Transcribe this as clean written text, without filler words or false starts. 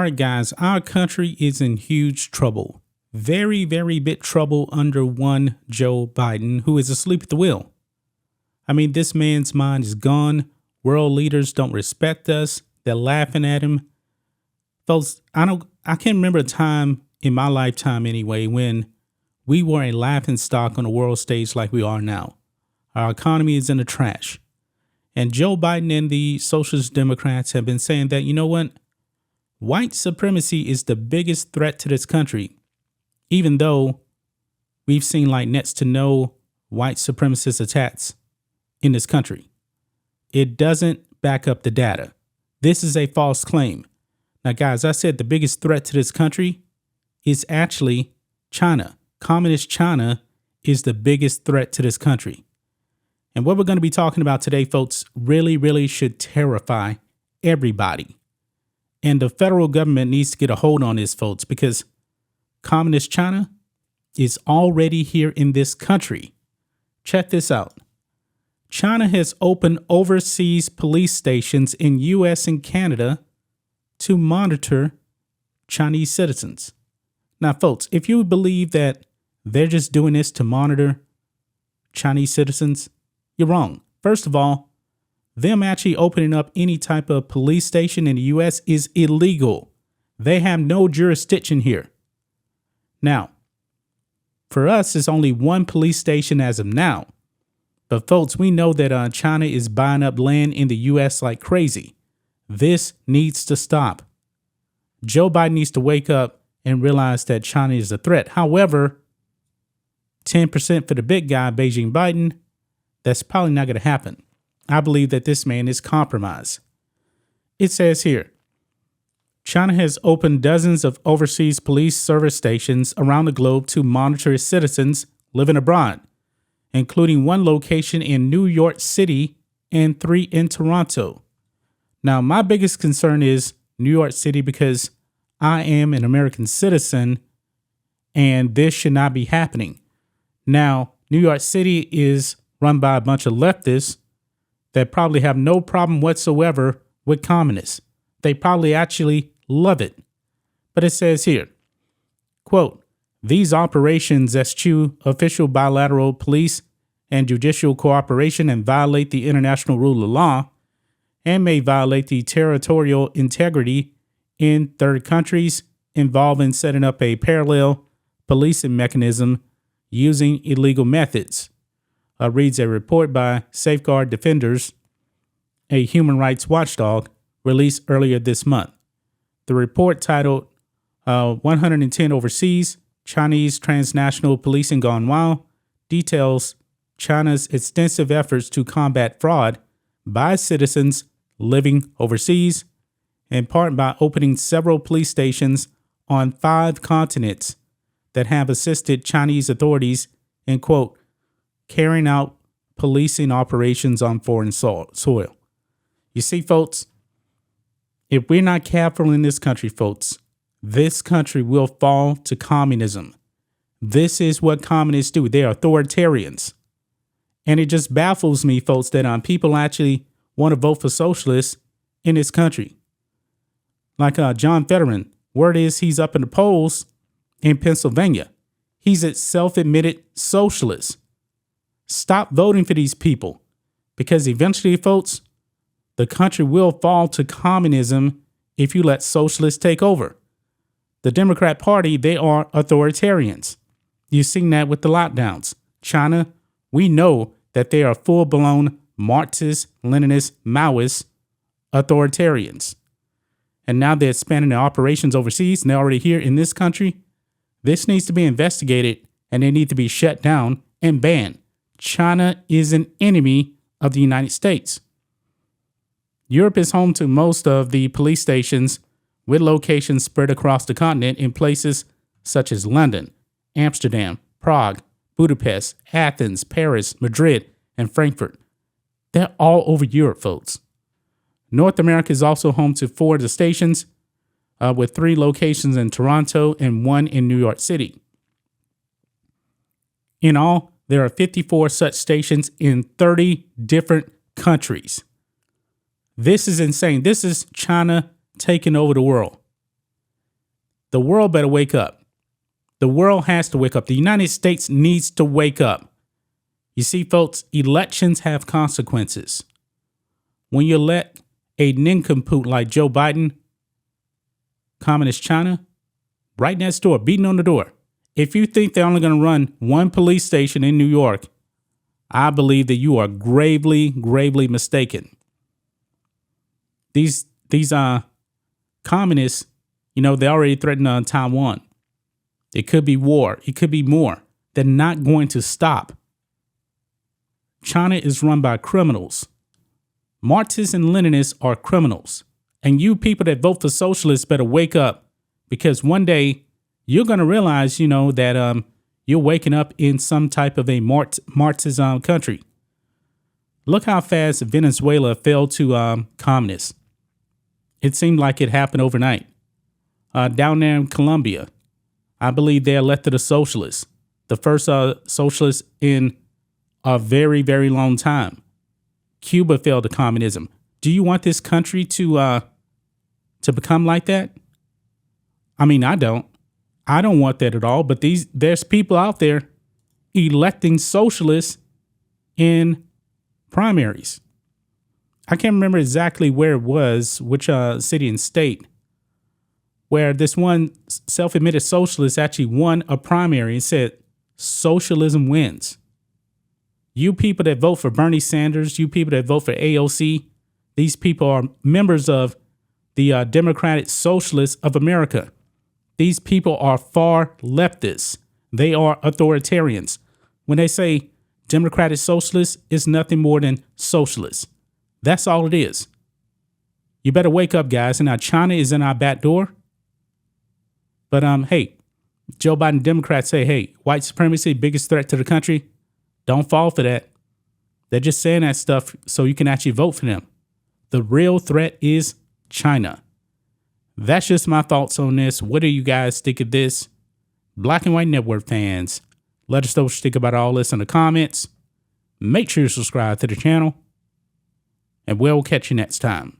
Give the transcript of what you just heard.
right, guys, our country is in huge trouble. Very, very big trouble under one Joe Biden, who is asleep at the wheel. I mean, this man's mind is gone. World leaders don't respect us. They're laughing at him. Folks, I can't remember a time in my lifetime anyway when we were a laughing stock on the world stage like we are now. Our economy is in the trash. And Joe Biden and the Socialist Democrats have been saying that, you know what? White supremacy is the biggest threat to this country, even though we've seen like next to no white supremacist attacks in this country. It doesn't back up the data. This is a false claim. Now, guys, I said the biggest threat to this country is actually China. Communist China is the biggest threat to this country. And what we're going to be talking about today, folks, really should terrify everybody. And the federal government needs to get a hold on this, folks, because Communist China is already here in this country. Check this out. China has opened overseas police stations in U.S. and Canada to monitor Chinese citizens. Now, folks, if you believe that they're just doing this to monitor Chinese citizens, you're wrong. First of all, them actually opening up any type of police station in the U.S. is illegal. They have no jurisdiction here. Now, for us, it's only one police station as of now. But folks, we know that China is buying up land in the U.S. like crazy. This needs to stop. Joe Biden needs to wake up and realize that China is a threat. However, 10% for the big guy, Beijing Biden, that's probably not going to happen. I believe that this man is compromised. It says here, China has opened dozens of overseas police service stations around the globe to monitor its citizens living abroad, including one location in New York City and 3 in Toronto. Now, my biggest concern is New York City because I am an American citizen and this should not be happening. Now, New York City is run by a bunch of leftists that probably have no problem whatsoever with communists. They probably actually love it. But it says here, quote, these operations eschew official bilateral police and judicial cooperation and violate the international rule of law and may violate the territorial integrity in third countries involved in setting up a parallel policing mechanism using illegal methods. Reads a report by Safeguard Defenders, a human rights watchdog, released earlier this month. The report, titled 110 Overseas, Chinese Transnational Policing Gone Wild, details China's extensive efforts to combat fraud by citizens living overseas, in part by opening several police stations on 5 continents that have assisted Chinese authorities in, quote, carrying out policing operations on foreign soil. You see, folks, if we're not careful in this country, folks, this country will fall to communism. This is what communists do. They are authoritarians. And it just baffles me, folks, that people actually want to vote for socialists in this country. Like John Fetterman, word is he's up in the polls in Pennsylvania. He's a self-admitted socialist. Stop voting for these people, because eventually, folks, the country will fall to communism if you let socialists take over. The Democrat Party, they are authoritarians. You've seen that with the lockdowns. China, we know that they are full-blown Marxist, Leninist, Maoist authoritarians. And now they're expanding their operations overseas, and they're already here in this country. This needs to be investigated, and they need to be shut down and banned. China is an enemy of the United States. Europe is home to most of the police stations, with locations spread across the continent in places such as London, Amsterdam, Prague, Budapest, Athens, Paris, Madrid, and Frankfurt. They're all over Europe, folks. North America is also home to 4 of the stations, with 3 locations in Toronto and 1 in New York City. In all, there are 54 such stations in 30 different countries. This is insane. This is China taking over the world. The world better wake up. The world has to wake up. The United States needs to wake up. You see, folks, elections have consequences. When you let a nincompoop like Joe Biden, Communist China, right next door, beating on the door. If you think they're only going to run one police station in New York, I believe that you are gravely, gravely mistaken. These communists, they already threatened Taiwan. It could be war. It could be more. They're not going to stop. China is run by criminals. Marxists and Leninists are criminals. And you people that vote for socialists better wake up, because one day you're going to realize, that you're waking up in some type of a Marxist country. Look how fast Venezuela fell to communists. It seemed like it happened overnight. Down there in Colombia, I believe they elected a socialist, the first socialist in a very, very long time. Cuba fell to communism. Do you want this country to become like that? I mean, I don't. I don't want that at all. But there's people out there electing socialists in primaries. I can't remember exactly where it was, which city and state, where this one self-admitted socialist actually won a primary and said, socialism wins. You people that vote for Bernie Sanders, you people that vote for AOC, these people are members of the Democratic Socialists of America. These people are far leftists. They are authoritarians. When they say Democratic Socialists, it's nothing more than socialists. That's all it is. You better wake up, guys. And now China is in our back door. But hey, Joe Biden Democrats say, hey, white supremacy, biggest threat to the country. Don't fall for that. They're just saying that stuff so you can actually vote for them. The real threat is China. That's just my thoughts on this. What do you guys think of this? Black and White Network fans, let us know what you think about all this in the comments. Make sure you subscribe to the channel, and we'll catch you next time.